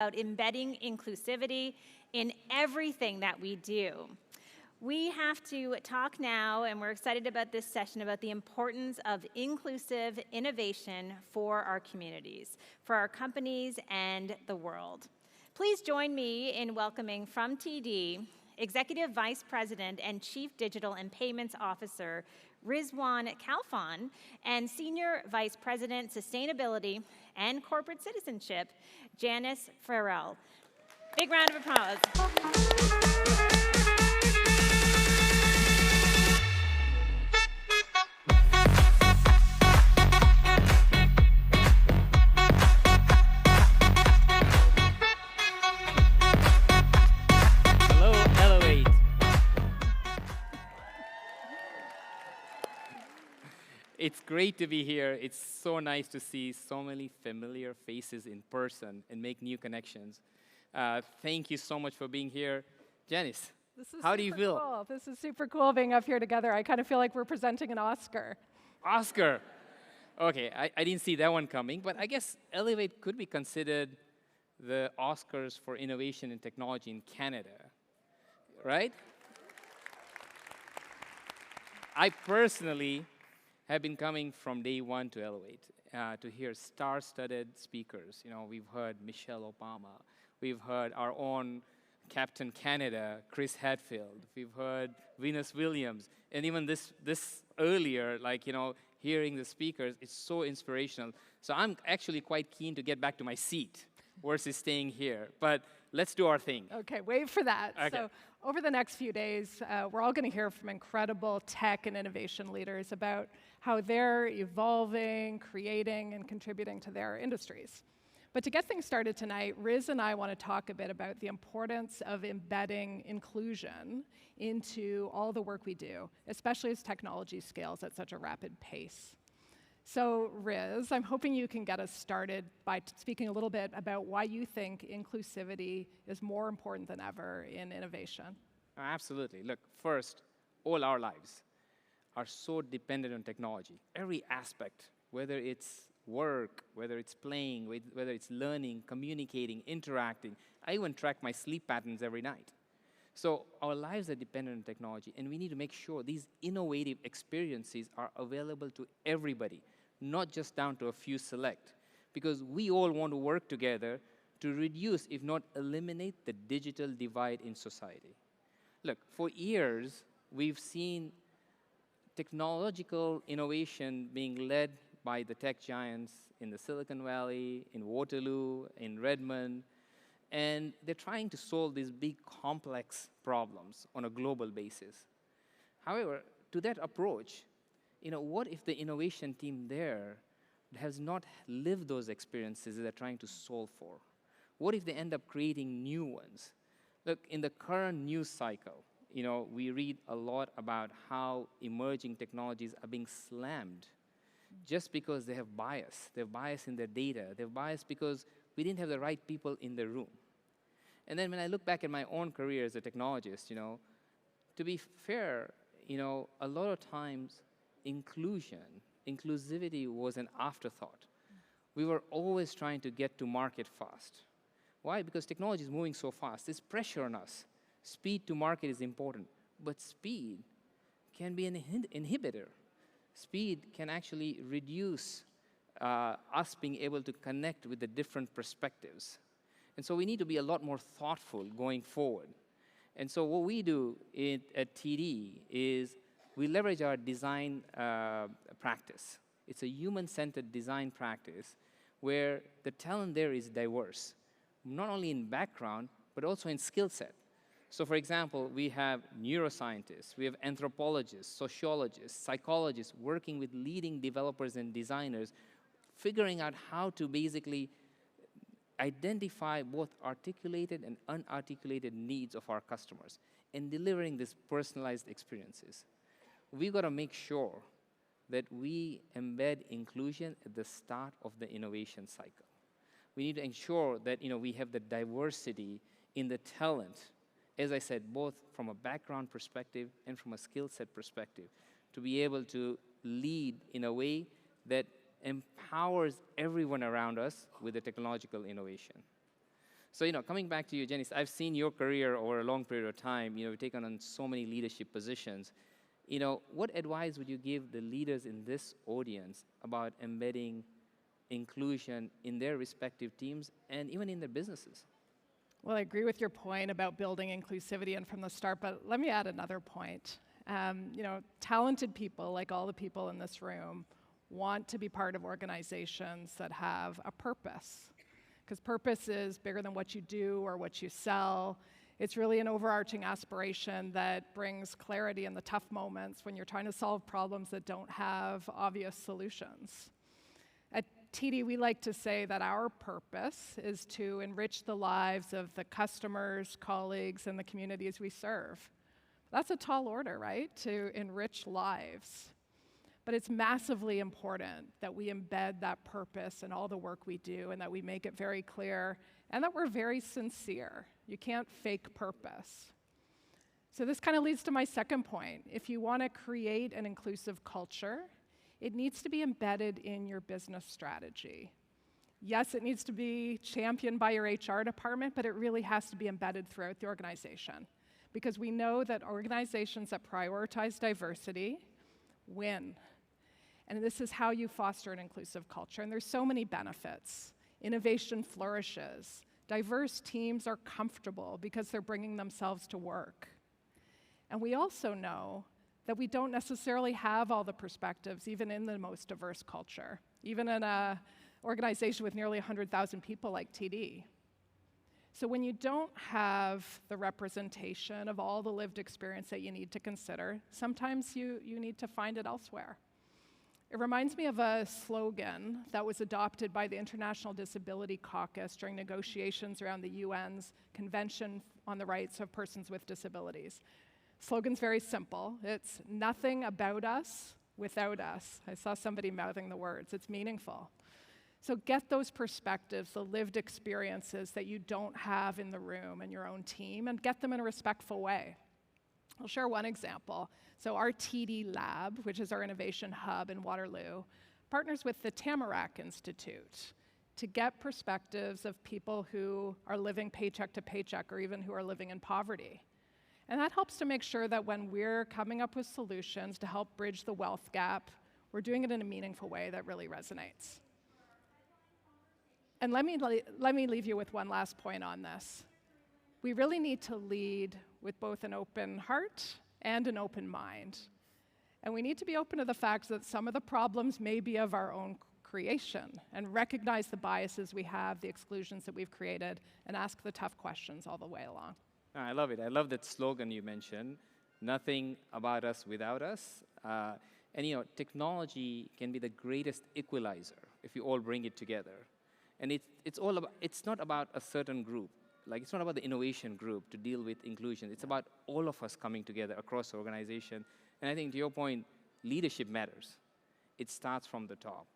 about embedding inclusivity in everything that we do. We have to talk now, and we're excited about this session, about the importance of inclusive innovation for our communities, for our companies, and the world. Please join me in welcoming from TD, Executive Vice President and Chief Digital and Payments Officer, Rizwan Khalfan, and Senior Vice President, Sustainability and Corporate Citizenship, Janice Farrell. Big round of applause. It's great to be here. It's so nice to see so many familiar faces in person and make new connections. Thank you so much for being here. Janice, how do you feel? Cool. This is super cool being up here together. I kind of feel like we're presenting an Oscar. Oscar. Okay, I didn't see that one coming, but I guess Elevate could be considered the Oscars for innovation and technology in Canada, right? I personally have been coming from day one to Elevate to hear star-studded speakers. You know, we've heard Michelle Obama. We've heard our own Captain Canada, Chris Hadfield. We've heard Venus Williams. And even this earlier, like, you know, hearing the speakers, it's so inspirational. So I'm actually quite keen to get back to my seat versus staying here. But let's do our thing. Okay, wait for that. Okay. So over the next few days, we're all going to hear from incredible tech and innovation leaders about how they're evolving, creating, and contributing to their industries. But to get things started tonight, Riz and I want to talk a bit about the importance of embedding inclusion into all the work we do, especially as technology scales at such a rapid pace. So, Riz, I'm hoping you can get us started by speaking a little bit about why you think inclusivity is more important than ever in innovation. Absolutely. Look, first, all our lives are so dependent on technology. Every aspect, whether it's work, whether it's playing, whether it's learning, communicating, interacting. I even track my sleep patterns every night. So our lives are dependent on technology, and we need to make sure these innovative experiences are available to everybody, not just down to a few select, because we all want to work together to reduce, if not eliminate, the digital divide in society. Look, for years, we've seen technological innovation being led by the tech giants in the Silicon Valley, in Waterloo, in Redmond, and they're trying to solve these big, complex problems on a global basis. However, to that approach, you know, what if the innovation team there has not lived those experiences they're trying to solve for? What if they end up creating new ones? Look, in the current news cycle, you know, we read a lot about how emerging technologies are being slammed just because they have bias. They have bias in their data. They have bias because we didn't have the right people in the room. And then when I look back at my own career as a technologist, you know, to be fair, you know, a lot of times inclusivity was an afterthought. We were always trying to get to market fast. Why? Because technology is moving so fast. There's pressure on us. Speed to market is important, but speed can be an inhibitor. Speed can actually reduce us being able to connect with the different perspectives. And so we need to be a lot more thoughtful going forward. And so what we do at TD is we leverage our design practice. It's a human-centered design practice where the talent there is diverse, not only in background, but also in skill set. So for example, we have neuroscientists, we have anthropologists, sociologists, psychologists working with leading developers and designers, figuring out how to basically identify both articulated and unarticulated needs of our customers and delivering these personalized experiences. We've got to make sure that we embed inclusion at the start of the innovation cycle. We need to ensure that, you know, we have the diversity in the talent, as I said, both from a background perspective and from a skill set perspective, to be able to lead in a way that empowers everyone around us with the technological innovation. So, coming back to you, Janice, I've seen your career over a long period of time. You've taken on so many leadership positions. What advice would you give the leaders in this audience about embedding inclusion in their respective teams and even in their businesses? Well, I agree with your point about building inclusivity and from the start, but let me add another point. Talented people, like all the people in this room, want to be part of organizations that have a purpose. Because purpose is bigger than what you do or what you sell. It's really an overarching aspiration that brings clarity in the tough moments when you're trying to solve problems that don't have obvious solutions. At TD, we like to say that our purpose is to enrich the lives of the customers, colleagues, and the communities we serve. That's a tall order, right? To enrich lives. But it's massively important that we embed that purpose in all the work we do and that we make it very clear and that we're very sincere. You can't fake purpose. So this kind of leads to my second point. If you want to create an inclusive culture, it needs to be embedded in your business strategy. Yes, it needs to be championed by your HR department, but it really has to be embedded throughout the organization. Because we know that organizations that prioritize diversity win. And this is how you foster an inclusive culture. And there's so many benefits. Innovation flourishes. Diverse teams are comfortable because they're bringing themselves to work. And we also know that we don't necessarily have all the perspectives, even in the most diverse culture, even in an organization with nearly 100,000 people like TD. So when you don't have the representation of all the lived experience that you need to consider, sometimes you need to find it elsewhere. It reminds me of a slogan that was adopted by the International Disability Caucus during negotiations around the UN's Convention on the Rights of Persons with Disabilities. The slogan's very simple. It's nothing about us without us. I saw somebody mouthing the words. It's meaningful. So get those perspectives, the lived experiences that you don't have in the room in your own team, and get them in a respectful way. I'll share one example. So our TD Lab, which is our innovation hub in Waterloo, partners with the Tamarack Institute to get perspectives of people who are living paycheck to paycheck or even who are living in poverty. And that helps to make sure that when we're coming up with solutions to help bridge the wealth gap, we're doing it in a meaningful way that really resonates. And let me leave you with one last point on this. We really need to lead with both an open heart and an open mind. And we need to be open to the fact that some of the problems may be of our own creation and recognize the biases we have, the exclusions that we've created, and ask the tough questions all the way along. I love it. I love that slogan you mentioned, nothing about us without us. And technology can be the greatest equalizer if you all bring it together. And it's not about a certain group. Like, it's not about the innovation group to deal with inclusion. It's about all of us coming together across the organization. And I think, to your point, leadership matters. It starts from the top.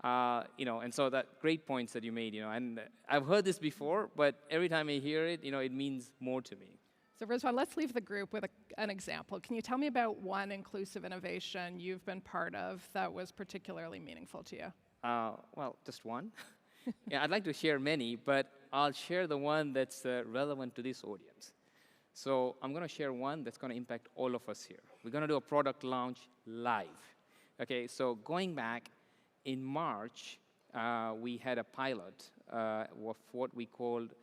And so that great points that you made, and I've heard this before, but every time I hear it, it means more to me. So Rizwan, let's leave the group with an example. Can you tell me about one inclusive innovation you've been part of that was particularly meaningful to you? Well, just one. Yeah, I'd like to share many, but I'll share the one that's relevant to this audience. So I'm going to share one that's going to impact all of us here. We're going to do a product launch live. Okay, so going back, in March, we had a pilot of what we called,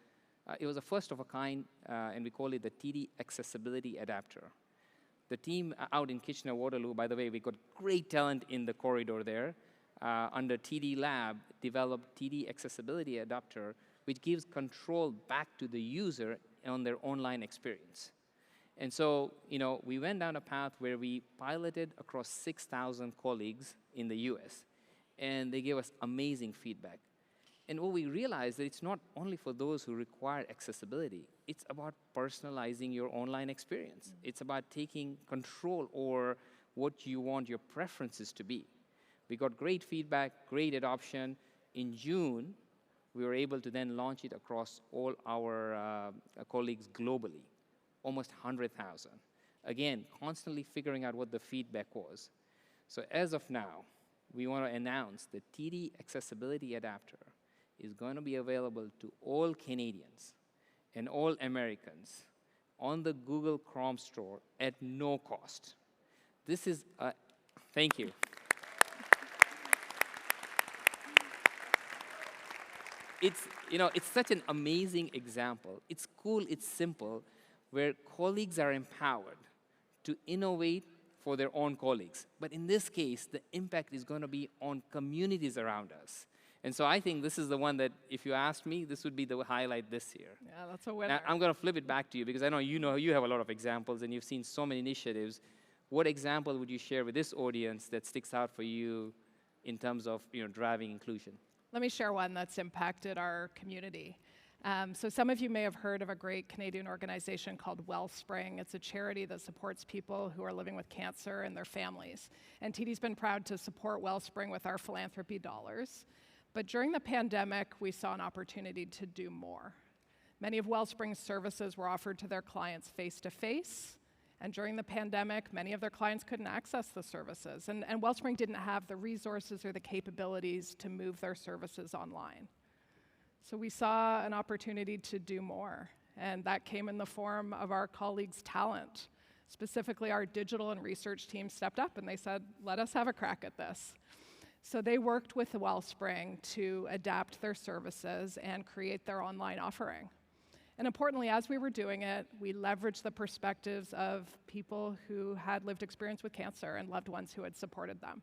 it was a first of a kind, and we call it the TD Accessibility Adapter. The team out in Kitchener-Waterloo, by the way, we got great talent in the corridor there, under TD Lab, developed TD Accessibility Adapter, which gives control back to the user on their online experience. And so, we went down a path where we piloted across 6,000 colleagues in the US, and they gave us amazing feedback. And what we realized that it's not only for those who require accessibility, it's about personalizing your online experience. It's about taking control over what you want your preferences to be. We got great feedback, great adoption. In June, we were able to then launch it across all our colleagues globally, almost 100,000. Again, constantly figuring out what the feedback was. So as of now, we want to announce the TD Accessibility Adapter is going to be available to all Canadians and all Americans on the Google Chrome store at no cost. This is a, thank you. It's such an amazing example. It's cool, it's simple, where colleagues are empowered to innovate for their own colleagues. But in this case, the impact is going to be on communities around us. And so I think this is the one that, if you asked me, this would be the highlight this year. Yeah, that's a winner. Now, I'm going to flip it back to you, because I know you have a lot of examples, and you've seen so many initiatives. What example would you share with this audience that sticks out for you in terms of driving inclusion? Let me share one that's impacted our community. So some of you may have heard of a great Canadian organization called Wellspring. It's a charity that supports people who are living with cancer and their families. And TD's been proud to support Wellspring with our philanthropy dollars. But during the pandemic, we saw an opportunity to do more. Many of Wellspring's services were offered to their clients face-to-face. And during the pandemic, many of their clients couldn't access the services. And Wellspring didn't have the resources or the capabilities to move their services online. So we saw an opportunity to do more. And that came in the form of our colleagues' talent. Specifically, our digital and research team stepped up and they said, let us have a crack at this. So they worked with Wellspring to adapt their services and create their online offering. And importantly, as we were doing it, we leveraged the perspectives of people who had lived experience with cancer and loved ones who had supported them.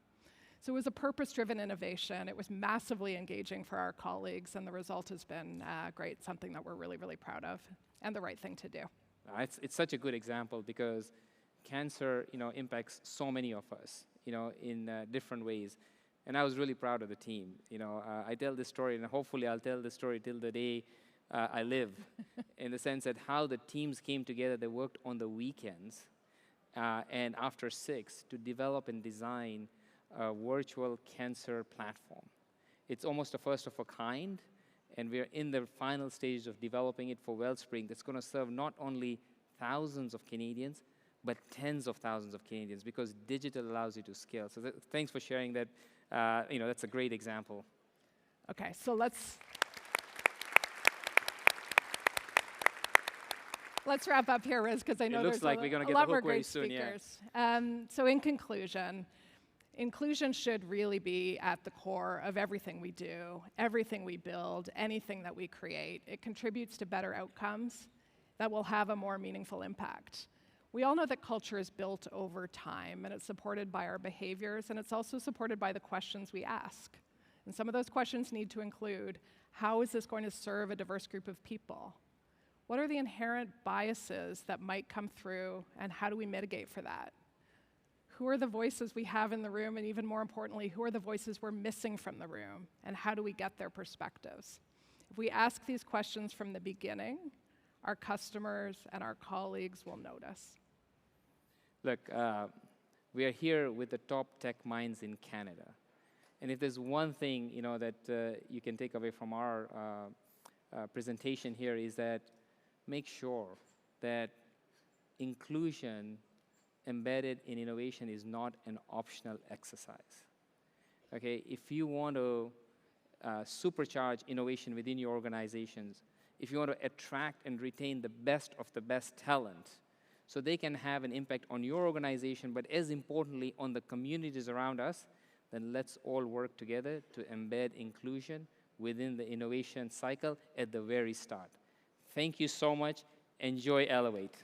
So it was a purpose-driven innovation. It was massively engaging for our colleagues, and the result has been great, something that we're really, really proud of, and the right thing to do. It's such a good example, because cancer impacts so many of us in different ways. And I was really proud of the team. I tell this story, and hopefully I'll tell this story till the day I live, in the sense that how the teams came together. They worked on the weekends and after 6 to develop and design a virtual cancer platform. It's almost a first of a kind, and we're in the final stages of developing it for Wellspring that's going to serve not only thousands of Canadians, but tens of thousands of Canadians, because digital allows you to scale. So thanks for sharing that. That's a great example. Okay, so let's wrap up here, Riz, because I know there's like we're going to get a lot the more hook very great soon, speakers. Yeah. So in conclusion, inclusion should really be at the core of everything we do, everything we build, anything that we create. It contributes to better outcomes that will have a more meaningful impact. We all know that culture is built over time, and it's supported by our behaviors, and it's also supported by the questions we ask. And some of those questions need to include, how is this going to serve a diverse group of people? What are the inherent biases that might come through, and how do we mitigate for that? Who are the voices we have in the room, and even more importantly, who are the voices we're missing from the room, and how do we get their perspectives? If we ask these questions from the beginning, our customers and our colleagues will notice. Look, we are here with the top tech minds in Canada. And if there's one thing that you can take away from our presentation here, is that make sure that inclusion embedded in innovation is not an optional exercise. Okay, if you want to supercharge innovation within your organizations, if you want to attract and retain the best of the best talent, so they can have an impact on your organization, but as importantly on the communities around us, then let's all work together to embed inclusion within the innovation cycle at the very start. Thank you so much. Enjoy Elevate.